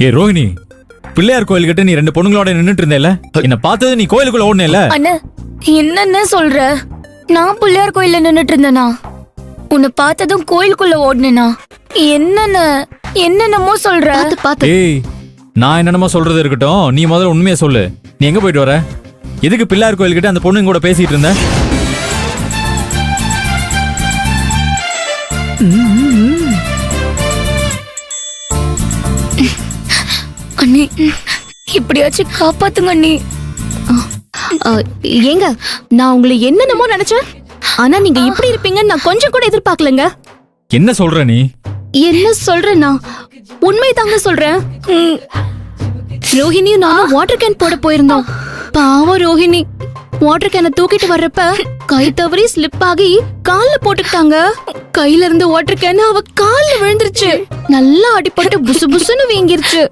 ஏ ரோஹிணி, பிள்ளையார் கோயில் கிட்ட நீ 2 பொண்ணுங்களோட நின்னுட்டு இருந்தேல, என்ன பார்த்தது நீ கோயிலுக்குள்ள ஓடுனேல? அண்ணா என்னன்னு சொல்ற? நான் பிள்ளையார் கோயில்ல நின்னுட்டு இருந்தேனா? உன்னை பார்த்ததும் கோயிலுக்குள்ள ஓடுனேனா? என்னென்னமோ சொல்ற? ஏய், நான் என்னென்னமோ சொல்றது இருக்கட்டும், நீ முதல்ல உண்மையை சொல்லு. நீ எங்க போயிட்டு வர? எதுக்கு பிள்ளையார் கோயில் கிட்ட அந்த பொண்ணுங்க கூட பேசிட்டு இருந்த? அண்ணி, இப்படியாச்சும் காப்பாத்துங்க அண்ணி. ஏங்க, நான் உங்களை என்னென்னமோ நினைச்சேன். ஆனா நீங்க இப்படி இருப்பீங்கன்னு நான் கொஞ்சம் கூட எதிர்பார்க்கலங்க. என்ன சொல்ற நீ? என்ன சொல்றேன்னா உண்மைதாங்க சொல்றேன். ரோஹிணியும் நானும் வாட்டர் கேன் போட போயிருந்தோம். பாவம் ரோஹிணி வாட்டர் கேனை தூக்கிட்டு வர்றப்ப கை தவறி ஸ்லிப் ஆகி கால்ல போட்டுக்கிட்டாங்க. கையில இருந்து வாட்டர் கேன் அவ கால்ல விழுந்துருச்சு. நல்லா அடிபட்டு புசு புசுன்னு வீங்கிருச்சு.